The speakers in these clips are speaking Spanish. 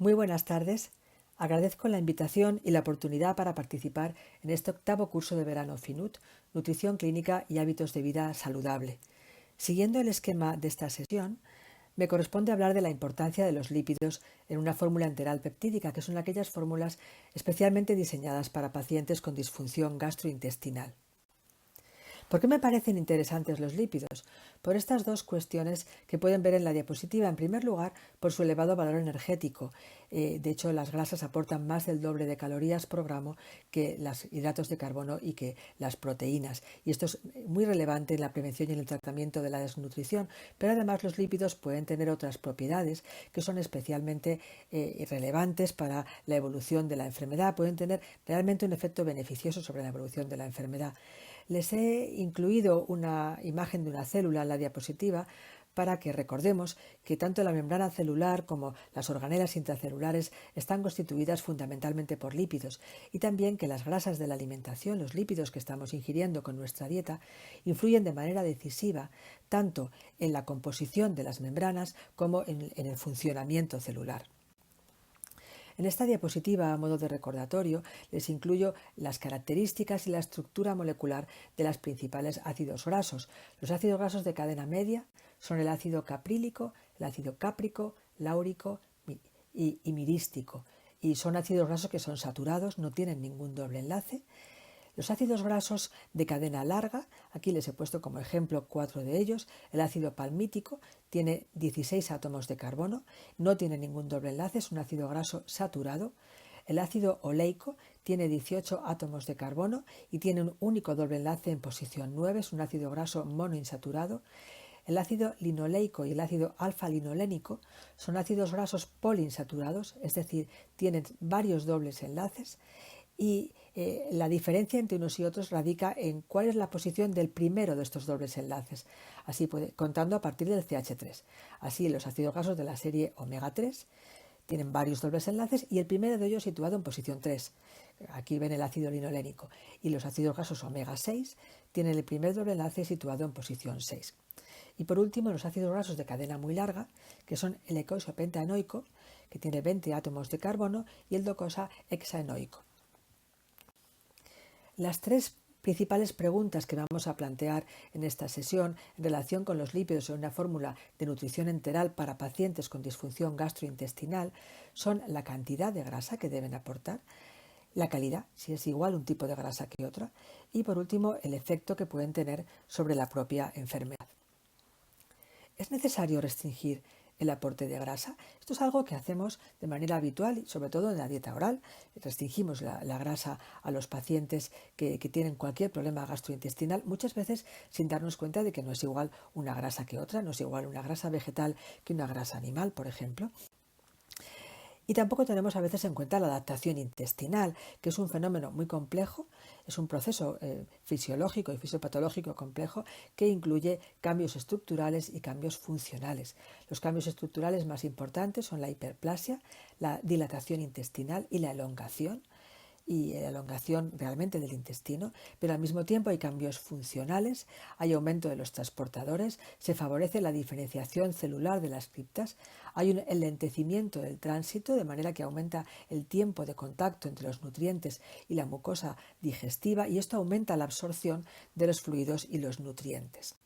Muy buenas tardes. Agradezco la invitación y la oportunidad para participar en este 8º curso de verano FINUT, Nutrición Clínica y Hábitos de Vida Saludable. Siguiendo el esquema de esta sesión, me corresponde hablar de la importancia de los lípidos en una fórmula enteral peptídica, que son aquellas fórmulas especialmente diseñadas para pacientes con disfunción gastrointestinal. ¿Por qué me parecen interesantes los lípidos? Por estas dos cuestiones que pueden ver en la diapositiva. En primer lugar, por su elevado valor energético. De hecho, las grasas aportan más del doble de calorías por gramo que los hidratos de carbono y que las proteínas. Y esto es muy relevante en la prevención y en el tratamiento de la desnutrición. Pero además los lípidos pueden tener otras propiedades que son especialmente relevantes para la evolución de la enfermedad. Pueden tener realmente un efecto beneficioso sobre la evolución de la enfermedad. Les he incluido una imagen de una célula en la diapositiva para que recordemos que tanto la membrana celular como las organelas intracelulares están constituidas fundamentalmente por lípidos y también que las grasas de la alimentación, los lípidos que estamos ingiriendo con nuestra dieta, influyen de manera decisiva tanto en la composición de las membranas como en el funcionamiento celular. En esta diapositiva, a modo de recordatorio, les incluyo las características y la estructura molecular de los principales ácidos grasos. Los ácidos grasos de cadena media son el ácido caprílico, el ácido cáprico, láurico y mirístico. Y son ácidos grasos que son saturados, no tienen ningún doble enlace. Los ácidos grasos de cadena larga, aquí les he puesto como ejemplo 4 de ellos. El ácido palmítico tiene 16 átomos de carbono, no tiene ningún doble enlace, es un ácido graso saturado. El ácido oleico tiene 18 átomos de carbono y tiene un único doble enlace en posición 9, es un ácido graso monoinsaturado. El ácido linoleico y el ácido alfa-linolénico son ácidos grasos poliinsaturados, es decir, tienen varios dobles enlaces. Y la diferencia entre unos y otros radica en cuál es la posición del primero de estos dobles enlaces, así contando a partir del CH3. Así, los ácidos grasos de la serie omega 3 tienen varios dobles enlaces y el primero de ellos situado en posición 3. Aquí ven el ácido linolénico. Y los ácidos grasos omega 6 tienen el primer doble enlace situado en posición 6. Y por último, los ácidos grasos de cadena muy larga, que son el eicosapentaenoico, que tiene 20 átomos de carbono, y el docosa hexaenoico. Las tres principales preguntas que vamos a plantear en esta sesión en relación con los lípidos en una fórmula de nutrición enteral para pacientes con disfunción gastrointestinal son la cantidad de grasa que deben aportar, la calidad, si es igual un tipo de grasa que otra, y por último el efecto que pueden tener sobre la propia enfermedad. ¿Es necesario restringir el aporte de grasa? Esto es algo que hacemos de manera habitual y sobre todo en la dieta oral. Restringimos la grasa a los pacientes que tienen cualquier problema gastrointestinal, muchas veces sin darnos cuenta de que no es igual una grasa que otra, no es igual una grasa vegetal que una grasa animal, por ejemplo. Y tampoco tenemos a veces en cuenta la adaptación intestinal, que es un fenómeno muy complejo, es un proceso fisiológico y fisiopatológico complejo que incluye cambios estructurales y cambios funcionales. Los cambios estructurales más importantes son la hiperplasia, la dilatación intestinal y la elongación realmente del intestino, pero al mismo tiempo hay cambios funcionales, hay aumento de los transportadores, se favorece la diferenciación celular de las criptas, hay un enlentecimiento del tránsito, de manera que aumenta el tiempo de contacto entre los nutrientes y la mucosa digestiva, y esto aumenta la absorción de los fluidos y los nutrientes.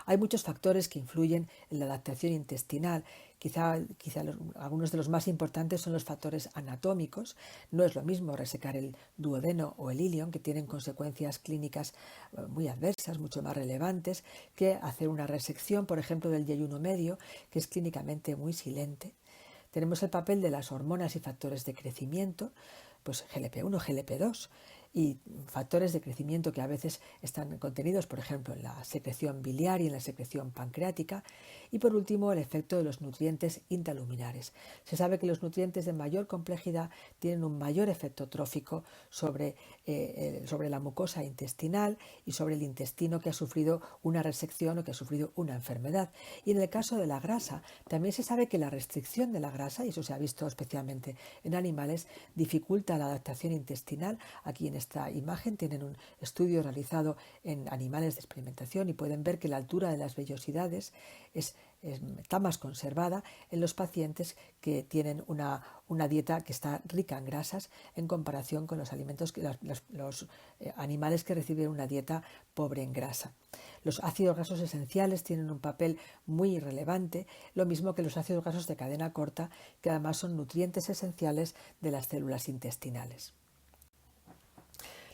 Hay muchos factores que influyen en la adaptación intestinal. Quizá algunos de los más importantes son los factores anatómicos. No es lo mismo resecar el duodeno o el ilion, que tienen consecuencias clínicas muy adversas, mucho más relevantes, que hacer una resección, por ejemplo, del yeyuno medio, que es clínicamente muy silente. Tenemos el papel de las hormonas y factores de crecimiento, pues GLP-1, GLP-2, y factores de crecimiento que a veces están contenidos, por ejemplo, en la secreción biliar y en la secreción pancreática. Y por último, el efecto de los nutrientes intraluminares. Se sabe que los nutrientes de mayor complejidad tienen un mayor efecto trófico sobre la mucosa intestinal y sobre el intestino que ha sufrido una resección o que ha sufrido una enfermedad. Y en el caso de la grasa, también se sabe que la restricción de la grasa, y eso se ha visto especialmente en animales, dificulta la adaptación intestinal. Aquí en esta imagen tienen un estudio realizado en animales de experimentación y pueden ver que la altura de las vellosidades es está más conservada en los pacientes que tienen una dieta que está rica en grasas en comparación con los alimentos los animales que reciben una dieta pobre en grasa. Los ácidos grasos esenciales tienen un papel muy relevante, lo mismo que los ácidos grasos de cadena corta, que además son nutrientes esenciales de las células intestinales.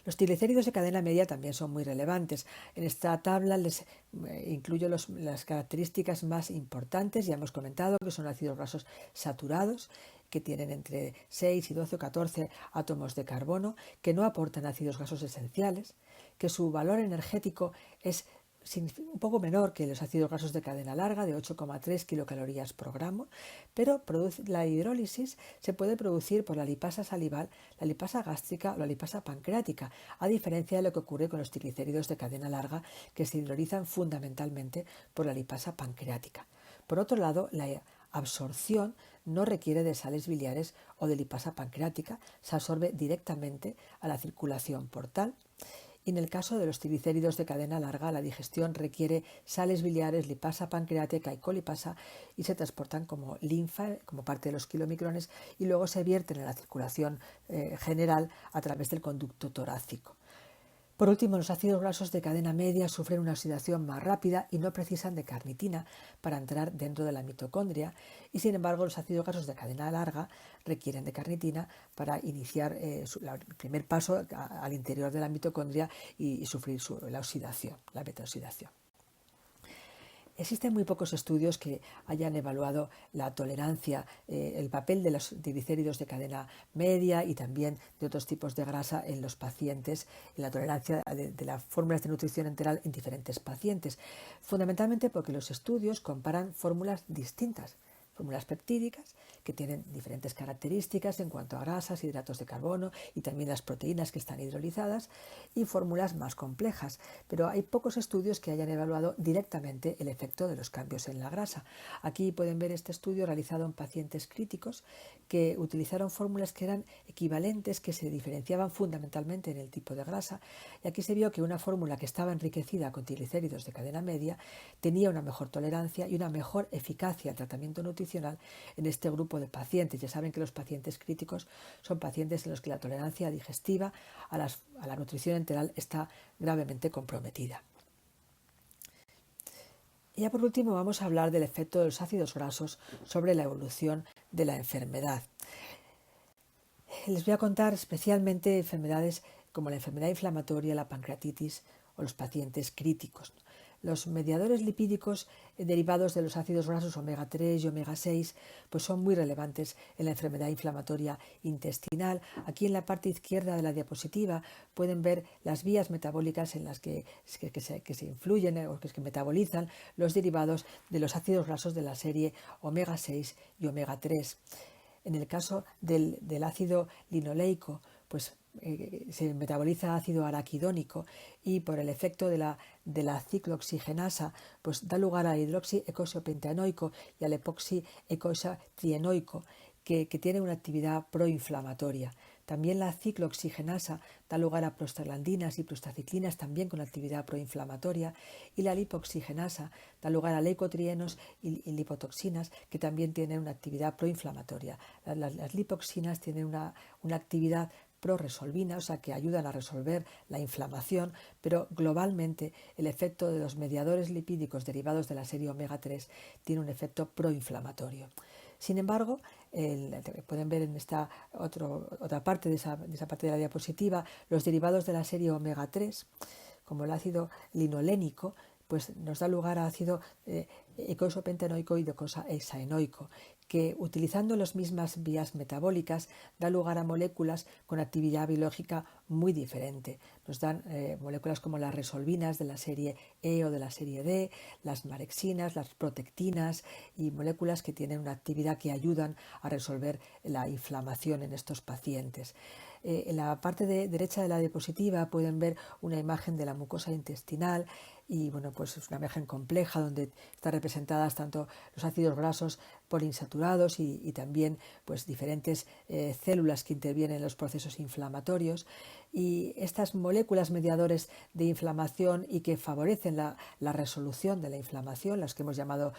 Los triglicéridos de cadena media también son muy relevantes. En esta tabla les incluyo las características más importantes. Ya hemos comentado que son ácidos grasos saturados, que tienen entre 6 y 12 o 14 átomos de carbono, que no aportan ácidos grasos esenciales, que su valor energético es un poco menor que los ácidos grasos de cadena larga, de 8,3 kilocalorías por gramo, pero la hidrólisis se puede producir por la lipasa salival, la lipasa gástrica o la lipasa pancreática, a diferencia de lo que ocurre con los triglicéridos de cadena larga, que se hidrolizan fundamentalmente por la lipasa pancreática. Por otro lado, la absorción no requiere de sales biliares o de lipasa pancreática, se absorbe directamente a la circulación portal. Y en el caso de los triglicéridos de cadena larga, la digestión requiere sales biliares, lipasa pancreática y colipasa y se transportan como linfa, como parte de los kilomicrones, y luego se vierten en la circulación general a través del conducto torácico. Por último, los ácidos grasos de cadena media sufren una oxidación más rápida y no precisan de carnitina para entrar dentro de la mitocondria, y sin embargo los ácidos grasos de cadena larga requieren de carnitina para iniciar el primer paso al interior de la mitocondria y sufrir la oxidación, la beta-oxidación. Existen muy pocos estudios que hayan evaluado la tolerancia, el papel de los triglicéridos de cadena media y también de otros tipos de grasa en los pacientes, en la tolerancia de las fórmulas de nutrición enteral en diferentes pacientes, fundamentalmente porque los estudios comparan fórmulas distintas, fórmulas peptídicas que tienen diferentes características en cuanto a grasas, hidratos de carbono y también las proteínas que están hidrolizadas, y fórmulas más complejas, pero hay pocos estudios que hayan evaluado directamente el efecto de los cambios en la grasa. Aquí pueden ver este estudio realizado en pacientes críticos que utilizaron fórmulas que eran equivalentes, que se diferenciaban fundamentalmente en el tipo de grasa, y aquí se vio que una fórmula que estaba enriquecida con triglicéridos de cadena media tenía una mejor tolerancia y una mejor eficacia al tratamiento nutricional en este grupo de pacientes. Ya saben que los pacientes críticos son pacientes en los que la tolerancia digestiva a la nutrición enteral está gravemente comprometida. Y ya por último vamos a hablar del efecto de los ácidos grasos sobre la evolución de la enfermedad. Les voy a contar especialmente enfermedades como la enfermedad inflamatoria, la pancreatitis o los pacientes críticos. Los mediadores lipídicos derivados de los ácidos grasos omega 3 y omega 6 pues son muy relevantes en la enfermedad inflamatoria intestinal. Aquí en la parte izquierda de la diapositiva pueden ver las vías metabólicas en las que se influyen o que metabolizan los derivados de los ácidos grasos de la serie omega 6 y omega 3. En el caso del ácido linoleico, pues se metaboliza ácido araquidónico y por el efecto de la ciclooxigenasa pues da lugar al hidroxiecoisopentanoico y al epoxiecoisotrienoico que tiene una actividad proinflamatoria. También la ciclooxigenasa da lugar a prostaglandinas y prostaciclinas también con actividad proinflamatoria, y la lipoxigenasa da lugar a leucotrienos y lipotoxinas que también tienen una actividad proinflamatoria. Las lipoxinas tienen una actividad proresolvina, o sea que ayudan a resolver la inflamación, pero globalmente el efecto de los mediadores lipídicos derivados de la serie omega 3 tiene un efecto proinflamatorio. Sin embargo, pueden ver en esta otra parte de esa parte de la diapositiva los derivados de la serie omega 3, como el ácido linolénico, pues nos da lugar a ácido ecoisopentanoico y docosahexaenoico, que utilizando las mismas vías metabólicas da lugar a moléculas con actividad biológica muy diferente. Nos dan moléculas como las resolvinas de la serie E o de la serie D, las marexinas, las protectinas y moléculas que tienen una actividad que ayudan a resolver la inflamación en estos pacientes. En la parte derecha de la diapositiva pueden ver una imagen de la mucosa intestinal y bueno, pues es una imagen compleja donde están representadas tanto los ácidos grasos poliinsaturados y también pues, diferentes células que intervienen en los procesos inflamatorios. Y estas moléculas mediadores de inflamación y que favorecen la resolución de la inflamación, las que hemos llamado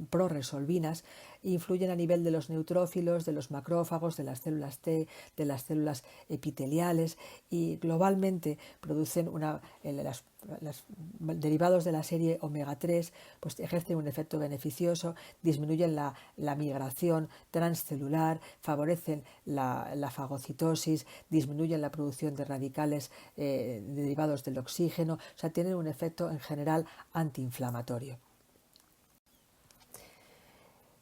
proresolvinas, influyen a nivel de los neutrófilos, de los macrófagos, de las células T, de las células epiteliales y globalmente producen los derivados de la serie omega 3 pues ejercen un efecto beneficioso, disminuyen la migración transcelular, favorecen la fagocitosis, disminuyen la producción de radicales derivados del oxígeno, o sea, tienen un efecto en general antiinflamatorio.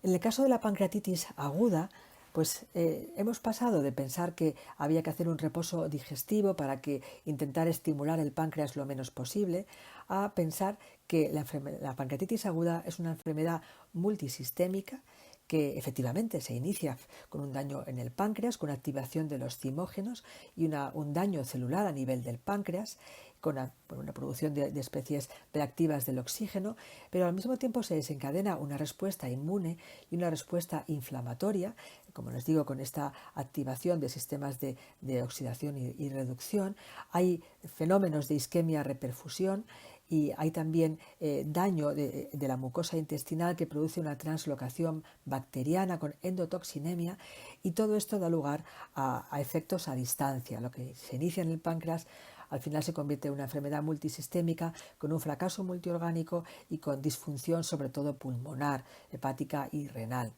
En el caso de la pancreatitis aguda, pues hemos pasado de pensar que había que hacer un reposo digestivo para que intentar estimular el páncreas lo menos posible, a pensar que la pancreatitis aguda es una enfermedad multisistémica que efectivamente se inicia con un daño en el páncreas, con activación de los zimógenos y un daño celular a nivel del páncreas, con una producción de especies reactivas del oxígeno, pero al mismo tiempo se desencadena una respuesta inmune y una respuesta inflamatoria, como les digo, con esta activación de sistemas de oxidación y reducción. Hay fenómenos de isquemia-reperfusión y hay también daño de la mucosa intestinal que produce una translocación bacteriana con endotoxinemia, y todo esto da lugar a efectos a distancia. Lo que se inicia en el páncreas al final se convierte en una enfermedad multisistémica con un fracaso multiorgánico y con disfunción sobre todo pulmonar, hepática y renal.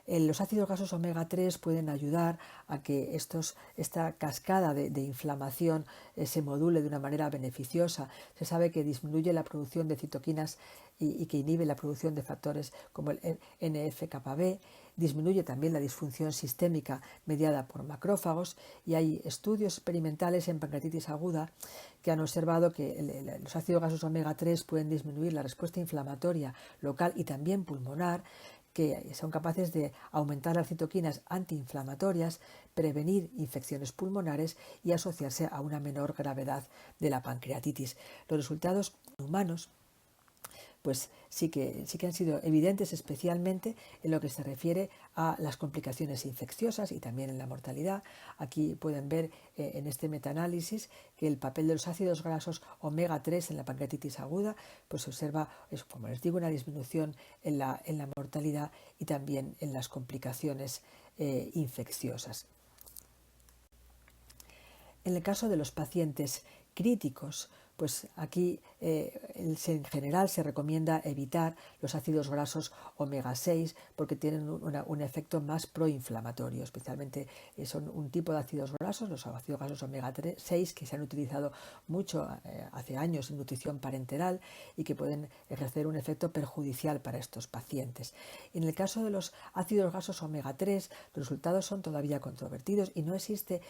Los ácidos grasos omega 3 pueden ayudar a que esta cascada de inflamación se module de una manera beneficiosa. Se sabe que disminuye la producción de citoquinas y que inhibe la producción de factores como el NF-κB, disminuye también la disfunción sistémica mediada por macrófagos, y hay estudios experimentales en pancreatitis aguda que han observado que los ácidos grasos omega 3 pueden disminuir la respuesta inflamatoria local y también pulmonar, que son capaces de aumentar las citoquinas antiinflamatorias, prevenir infecciones pulmonares y asociarse a una menor gravedad de la pancreatitis. Los resultados humanos pues sí que han sido evidentes, especialmente en lo que se refiere a las complicaciones infecciosas y también en la mortalidad. Aquí pueden ver en este metaanálisis que el papel de los ácidos grasos omega 3 en la pancreatitis aguda, pues se observa, como les digo, una disminución en la mortalidad y también en las complicaciones infecciosas. En el caso de los pacientes críticos, pues aquí en general se recomienda evitar los ácidos grasos omega 6 porque tienen un efecto más proinflamatorio, especialmente son un tipo de ácidos grasos, los ácidos grasos omega 6, que se han utilizado mucho hace años en nutrición parenteral y que pueden ejercer un efecto perjudicial para estos pacientes. En el caso de los ácidos grasos omega 3, los resultados son todavía controvertidos y no existe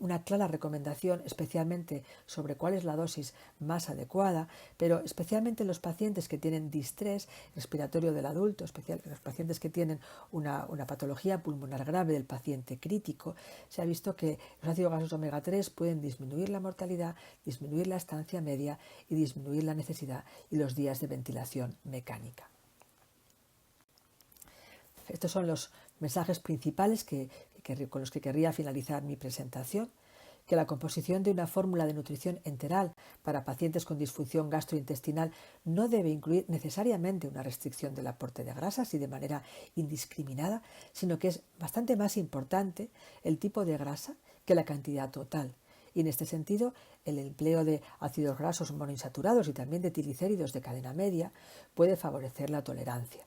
una clara recomendación especialmente sobre cuál es la dosis más adecuada, pero especialmente en los pacientes que tienen distrés respiratorio del adulto, especialmente los pacientes que tienen una patología pulmonar grave del paciente crítico, se ha visto que los ácidos grasos omega 3 pueden disminuir la mortalidad, disminuir la estancia media y disminuir la necesidad y los días de ventilación mecánica. Estos son los mensajes principales con los que querría finalizar mi presentación: que la composición de una fórmula de nutrición enteral para pacientes con disfunción gastrointestinal no debe incluir necesariamente una restricción del aporte de grasas y de manera indiscriminada, sino que es bastante más importante el tipo de grasa que la cantidad total. Y en este sentido, el empleo de ácidos grasos monoinsaturados y también de triglicéridos de cadena media puede favorecer la tolerancia.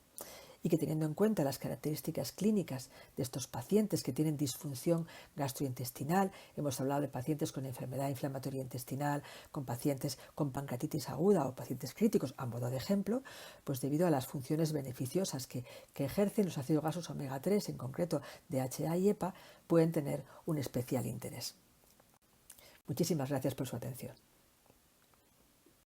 Y que, teniendo en cuenta las características clínicas de estos pacientes que tienen disfunción gastrointestinal, hemos hablado de pacientes con enfermedad inflamatoria intestinal, con pacientes con pancreatitis aguda o pacientes críticos, a modo de ejemplo, pues debido a las funciones beneficiosas que ejercen los ácidos grasos omega 3, en concreto DHA y EPA, pueden tener un especial interés. Muchísimas gracias por su atención.